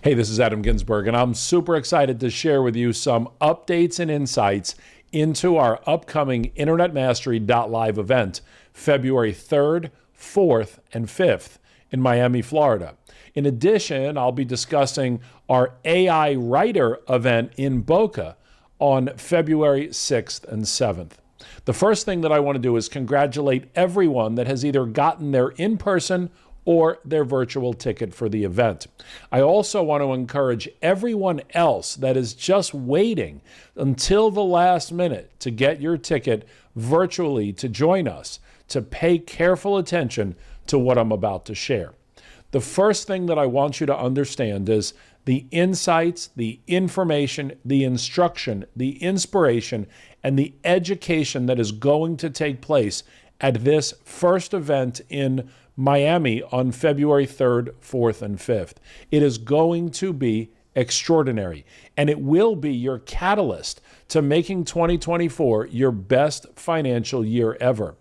Hey, this is Adam Ginsberg, and I'm super excited to share with you some updates and insights into our upcoming InternetMastery.live event, February 3rd, 4th, and 5th in Miami, Florida. In addition, I'll be discussing our AI Writer event in Boca on February 6th and 7th. The first thing that I want to do is congratulate everyone that has either gotten their in-person or their virtual ticket for the event. I also want to encourage everyone else that is just waiting until the last minute to get your ticket virtually to join us to pay careful attention to what I'm about to share. The first thing that I want you to understand is the insights, the information, the instruction, the inspiration, and the education that is going to take place at this first event in Miami on February 3rd, 4th, and 5th. It is going to be extraordinary, and it will be your catalyst to making 2024 your best financial year ever.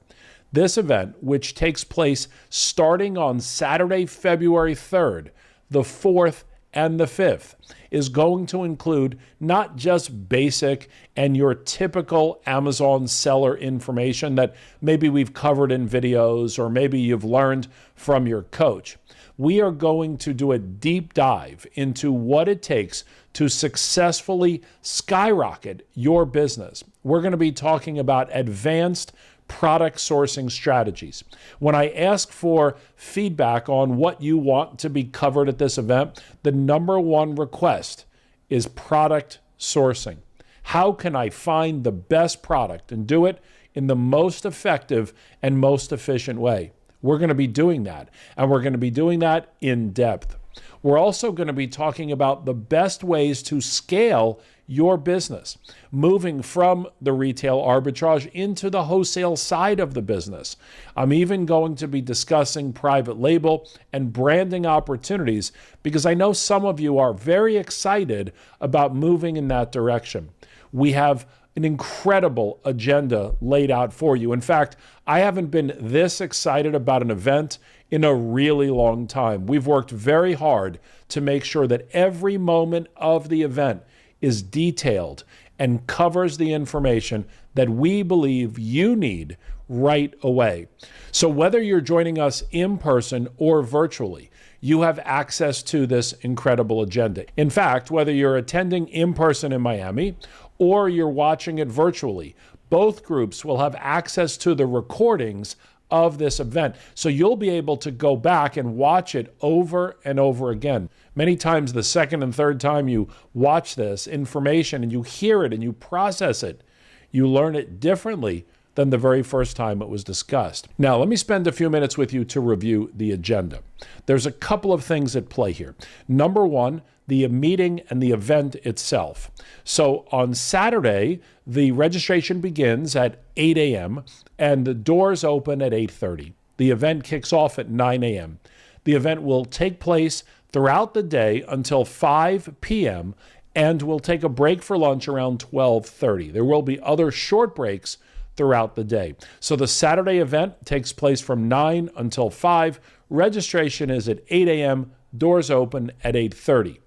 This event, which takes place starting on Saturday, February 3rd, the 4th, and the 5th, is going to include not just basic and your typical Amazon seller information that maybe we've covered in videos or maybe you've learned from your coach. We are going to do a deep dive into what it takes to successfully skyrocket your business. We're going to be talking about advanced product sourcing strategies. When I ask for feedback on what you want to be covered at this event, the number one request is product sourcing. How can I find the best product and do it in the most effective and most efficient way? We're going to be doing that, and we're going to be doing that in depth. We're also going to be talking about the best ways to scale your business, moving from the retail arbitrage into the wholesale side of the business. I'm even going to be discussing private label and branding opportunities because I know some of you are very excited about moving in that direction. We have an incredible agenda laid out for you. In fact, I haven't been this excited about an event in a really long time. We've worked very hard to make sure that every moment of the event is detailed and covers the information that we believe you need right away. So whether you're joining us in person or virtually, you have access to this incredible agenda. In fact, whether you're attending in person in Miami or you're watching it virtually, both groups will have access to the recordings of this event. So you'll be able to go back and watch it over and over again. Many times the second and third time you watch this information and you hear it and you process it, you learn it differently than the very first time it was discussed. Now, let me spend a few minutes with you to review the agenda. There's a couple of things at play here. Number one, the meeting and the event itself. So on Saturday, the registration begins at 8 a.m. and the doors open at 8:30. The event kicks off at 9 a.m. The event will take place throughout the day until 5 p.m. and we'll take a break for lunch around 12:30. There will be other short breaks throughout the day. So the Saturday event takes place from 9 until 5. Registration is at 8 a.m. Doors open at 8:30.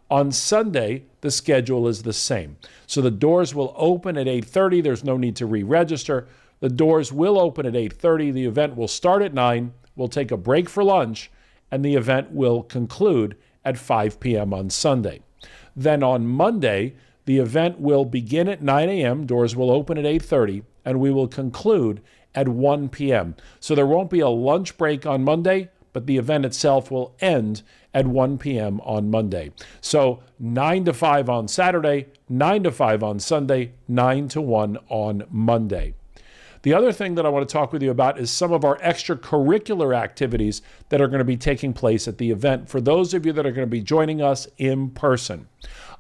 On Sunday, the schedule is the same. So the doors will open at 8:30. There's no need to re-register. The doors will open at 8:30. The event will start at 9. We'll take a break for lunch, and the event will conclude at 5 p.m. on Sunday. Then on Monday, the event will begin at 9 a.m. Doors will open at 8:30, and we will conclude at 1 p.m. So there won't be a lunch break on Monday, but the event itself will end at 1 p.m. on Monday. So 9 to 5 on Saturday, 9 to 5 on Sunday, 9 to 1 on Monday. The other thing that I want to talk with you about is some of our extracurricular activities that are going to be taking place at the event for those of you that are going to be joining us in person.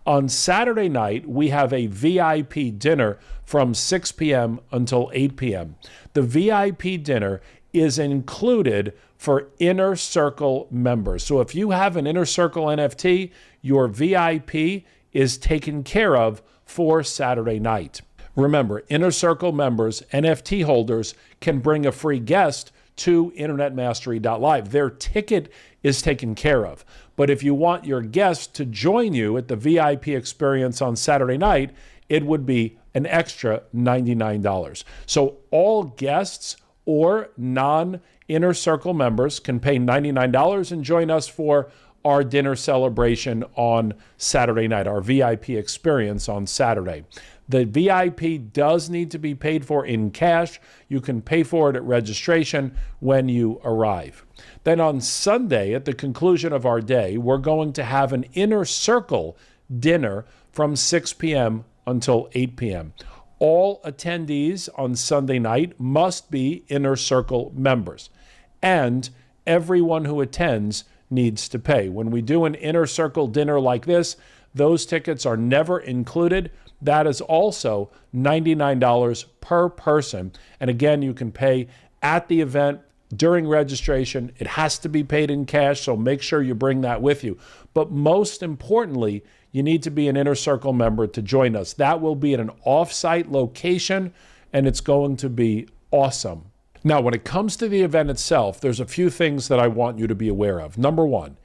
On Saturday night, we have a VIP dinner from 6 p.m. until 8 p.m. The VIP dinner is included for Inner Circle members. So if you have an Inner Circle NFT, your VIP is taken care of for Saturday night. Remember, Inner Circle members, NFT holders, can bring a free guest to InternetMastery.live. Their ticket is taken care of. But if you want your guests to join you at the VIP experience on Saturday night, it would be an extra $99. So all guests or non-Inner Circle members can pay $99 and join us for our dinner celebration on Saturday night, our VIP experience on Saturday. The VIP does need to be paid for in cash. You can pay for it at registration when you arrive. Then on Sunday, at the conclusion of our day, we're going to have an Inner Circle dinner from 6 p.m. until 8 p.m. All attendees on Sunday night must be Inner Circle members, and everyone who attends needs to pay. When we do an Inner Circle dinner like this, those tickets are never included. That is also $99 per person. And again, you can pay at the event during registration. It has to be paid in cash, so make sure you bring that with you. But most importantly, you need to be an Inner Circle member to join us. That will be at an off-site location, and it's going to be awesome. Now, when it comes to the event itself, there's a few things that I want you to be aware of. Number one,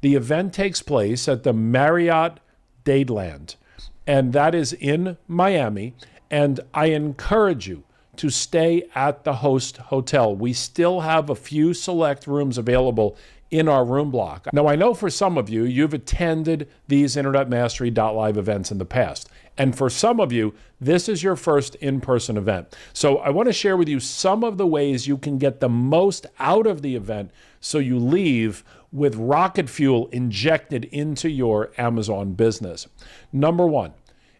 the event takes place at the Marriott Dadeland, and that is in Miami, and I encourage you to stay at the host hotel. We still have a few select rooms available in our room block. Now, I know for some of you, you've attended these InternetMastery.live events in the past. And for some of you, this is your first in-person event. So I want to share with you some of the ways you can get the most out of the event so you leave with rocket fuel injected into your Amazon business. Number one,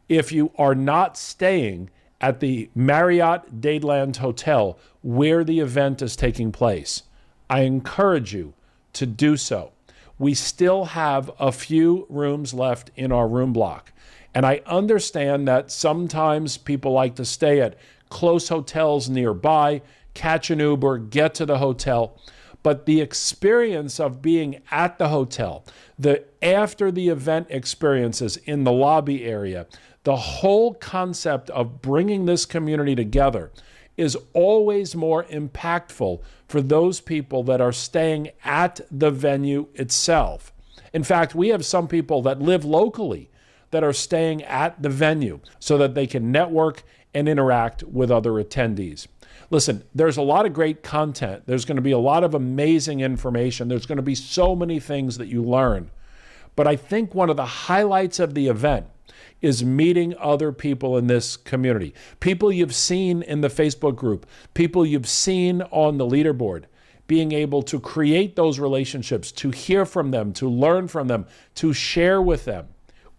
if you are not staying at the Marriott Dadeland Hotel where the event is taking place, I encourage you to do so. We still have a few rooms left in our room block. And I understand that sometimes people like to stay at close hotels nearby, catch an Uber, get to the hotel. But the experience of being at the hotel, the after the event experiences in the lobby area, the whole concept of bringing this community together is always more impactful for those people that are staying at the venue itself. In fact, we have some people that live locally that are staying at the venue so that they can network and interact with other attendees. Listen, there's a lot of great content. There's going to be a lot of amazing information. There's going to be so many things that you learn. But I think one of the highlights of the event is meeting other people in this community. People you've seen in the Facebook group, people you've seen on the leaderboard, being able to create those relationships, to hear from them, to learn from them, to share with them,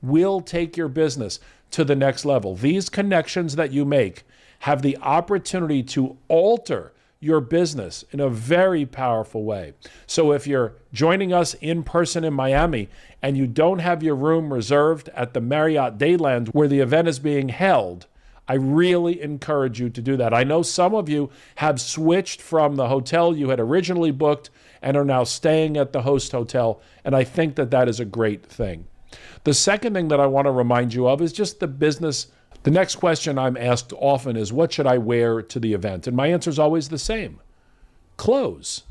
will take your business to the next level. These connections that you make have the opportunity to alter your business in a very powerful way. So if you're joining us in person in Miami and you don't have your room reserved at the Marriott Dadeland where the event is being held, I really encourage you to do that. I know some of you have switched from the hotel you had originally booked and are now staying at the host hotel, and I think that that is a great thing. The second thing that I want to remind you of is just the business. The next question I'm asked often is, what should I wear to the event? And my answer is always the same: clothes.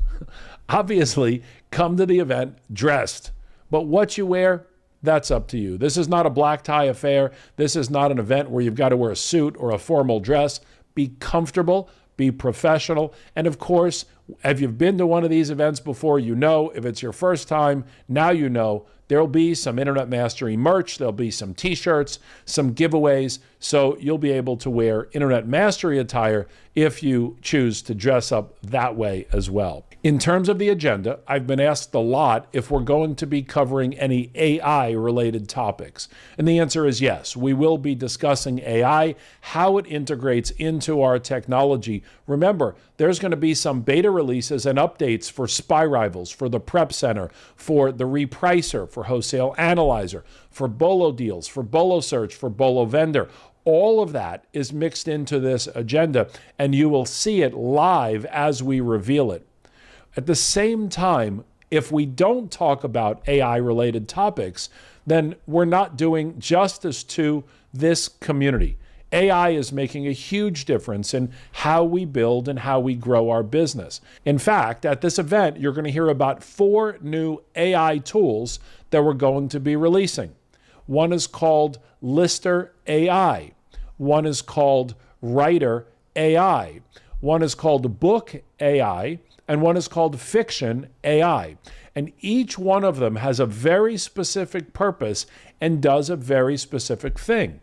Obviously, come to the event dressed, but what you wear, that's up to you. This is not a black tie affair. This is not an event where you've got to wear a suit or a formal dress. Be comfortable, be professional, and of course, if you've been to one of these events before, you know. If it's your first time, now you know. There'll be some Internet Mastery merch. There'll be some t-shirts, some giveaways. So you'll be able to wear Internet Mastery attire if you choose to dress up that way as well. In terms of the agenda, I've been asked a lot if we're going to be covering any AI-related topics. And the answer is yes. We will be discussing AI, how it integrates into our technology. Remember, there's going to be some beta releases and updates for Spy Rivals, for the Prep Center, for the Repricer, for Wholesale Analyzer, for Bolo Deals, for Bolo Search, for Bolo Vendor. All of that is mixed into this agenda, and you will see it live as we reveal it. At the same time, if we don't talk about AI-related topics, then we're not doing justice to this community. AI is making a huge difference in how we build and how we grow our business. In fact, at this event, you're going to hear about 4 new AI tools that we're going to be releasing. One is called Lister AI. One is called Writer AI. One is called Book AI. And one is called Fiction AI. And each one of them has a very specific purpose and does a very specific thing.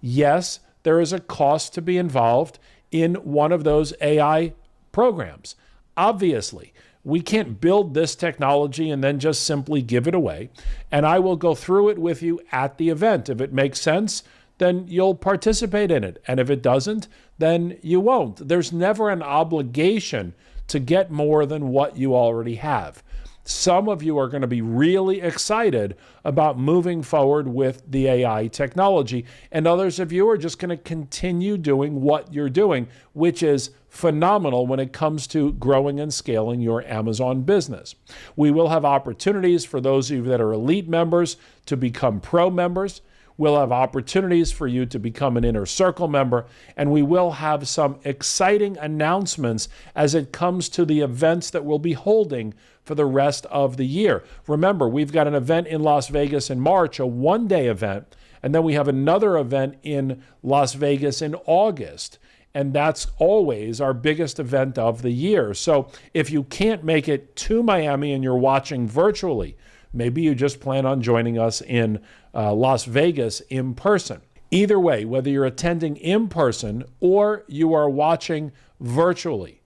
Yes, there is a cost to be involved in one of those AI programs. Obviously, we can't build this technology and then just simply give it away. And I will go through it with you at the event. If it makes sense, then you'll participate in it. And if it doesn't, then you won't. There's never an obligation to get more than what you already have. Some of you are going to be really excited about moving forward with the AI technology, and others of you are just going to continue doing what you're doing, which is phenomenal when it comes to growing and scaling your Amazon business. We will have opportunities for those of you that are elite members to become pro members. We'll have opportunities for you to become an inner circle member, and we will have some exciting announcements as it comes to the events that we'll be holding for the rest of the year. Remember, we've got an event in Las Vegas in March, a one-day event, and then we have another event in Las Vegas in August. And that's always our biggest event of the year. So if you can't make it to Miami and you're watching virtually, maybe you just plan on joining us in Las Vegas in person. Either way, whether you're attending in person or you are watching virtually,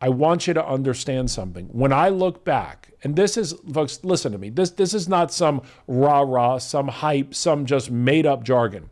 I want you to understand something. When I look back, and this is, folks, listen to me, this is not some rah-rah, some hype, some just made-up jargon.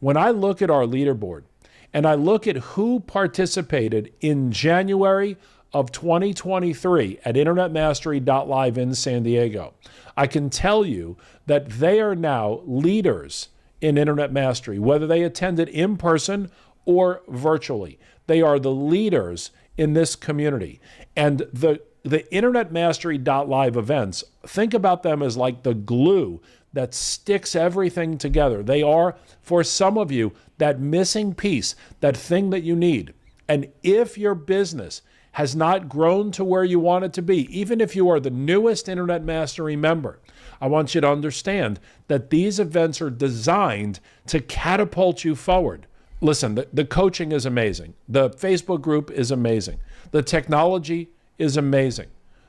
When I look at our leaderboard and I look at who participated in January of 2023 at InternetMastery.live in San Diego, I can tell you that they are now leaders in Internet Mastery, whether they attended in person or virtually. They are the leaders in this community. And the InternetMastery.live events, think about them as like the glue that sticks everything together. They are, for some of you, that missing piece, that thing that you need. And if your business has not grown to where you want it to be, even if you are the newest Internet Mastery member, I want you to understand that these events are designed to catapult you forward. Listen, the coaching is amazing. The Facebook group is amazing. The technology is amazing.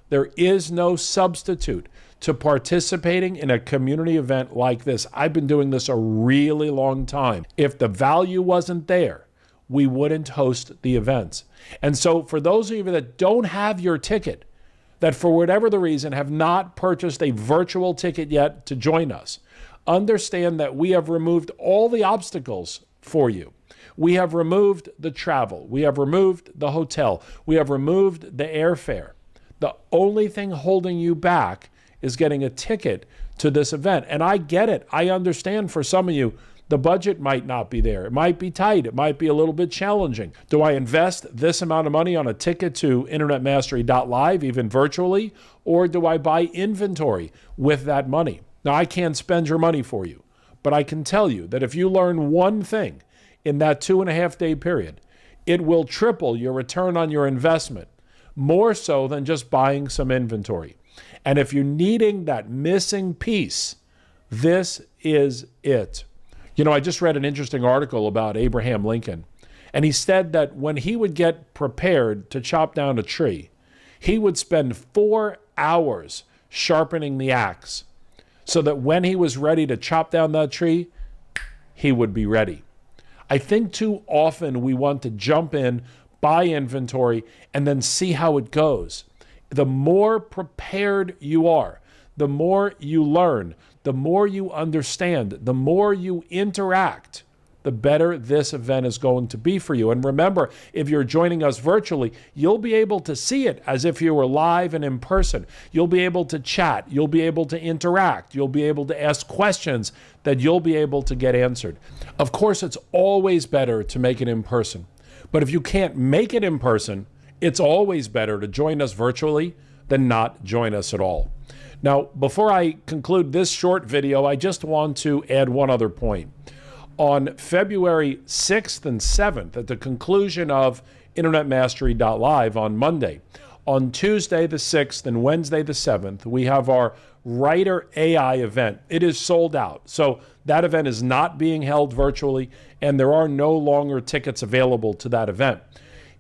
There is no substitute to participating in a community event like this. I've been doing this a really long time. If the value wasn't there, we wouldn't host the events. And so for those of you that don't have your ticket, that for whatever the reason have not purchased a virtual ticket yet to join us, understand that we have removed all the obstacles for you. We have removed the travel. We have removed the hotel. We have removed the airfare. The only thing holding you back is getting a ticket to this event. And I get it. I understand for some of you, the budget might not be there. It might be tight. It might be a little bit challenging. Do I invest this amount of money on a ticket to InternetMastery.live, even virtually, or do I buy inventory with that money? Now, I can't spend your money for you, but I can tell you that if you learn one thing in that 2.5-day period, it will triple your return on your investment, more so than just buying some inventory. And if you're needing that missing piece, this is it. You know, I just read an interesting article about Abraham Lincoln, and he said that when he would get prepared to chop down a tree, he would spend 4 hours sharpening the axe so that when he was ready to chop down that tree, he would be ready. I think too often we want to jump in, buy inventory, and then see how it goes. The more prepared you are, the more you learn, the more you understand, the more you interact, the better this event is going to be for you. And remember, if you're joining us virtually, you'll be able to see it as if you were live and in person. You'll be able to chat. You'll be able to interact. You'll be able to ask questions that you'll be able to get answered. Of course, it's always better to make it in person. But if you can't make it in person, it's always better to join us virtually than not join us at all. Now, before I conclude this short video, I just want to add one other point. On February 6th and 7th, at the conclusion of InternetMastery.live on Monday, on Tuesday the 6th and Wednesday the 7th, we have our Writer AI event. It is sold out. So that event is not being held virtually, and there are no longer tickets available to that event.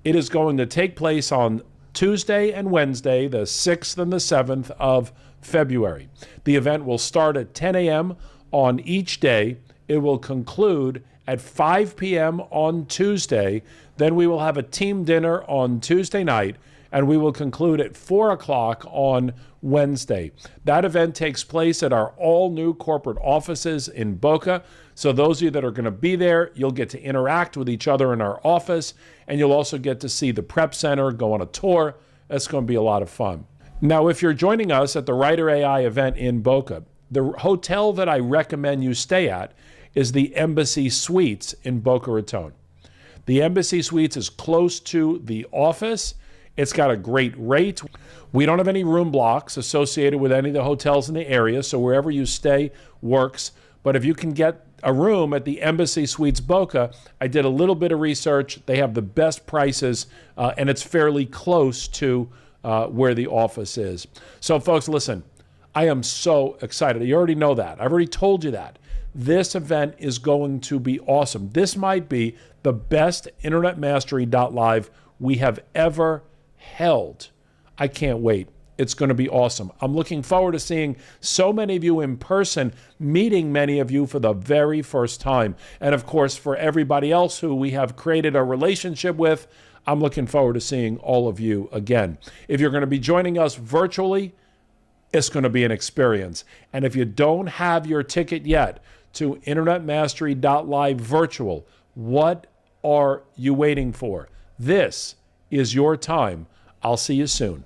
It is going to take place on Tuesday and Wednesday, the 6th and the 7th of February. The event will start at 10 a.m. on each day. It will conclude at 5 p.m. on Tuesday. Then we will have a team dinner on Tuesday night, and we will conclude at 4 o'clock on Wednesday. That event takes place at our all-new corporate offices in Boca. So those of you that are going to be there, you'll get to interact with each other in our office, and you'll also get to see the prep center, go on a tour. That's going to be a lot of fun. Now, if you're joining us at the Writer AI event in Boca, the hotel that I recommend you stay at is the Embassy Suites in Boca Raton. The Embassy Suites is close to the office. It's got a great rate. We don't have any room blocks associated with any of the hotels in the area, so wherever you stay works. But if you can get a room at the Embassy Suites Boca, I did a little bit of research. They have the best prices, and it's fairly close to where the office is. So folks, listen, I am so excited. You already know that. I've already told you that. This event is going to be awesome. This might be the best InternetMastery.live we have ever held. I can't wait. It's going to be awesome. I'm looking forward to seeing so many of you in person, meeting many of you for the very first time. And of course, for everybody else who we have created a relationship with, I'm looking forward to seeing all of you again. If you're going to be joining us virtually, it's going to be an experience. And if you don't have your ticket yet to InternetMastery.live virtual, what are you waiting for? This is your time. I'll see you soon.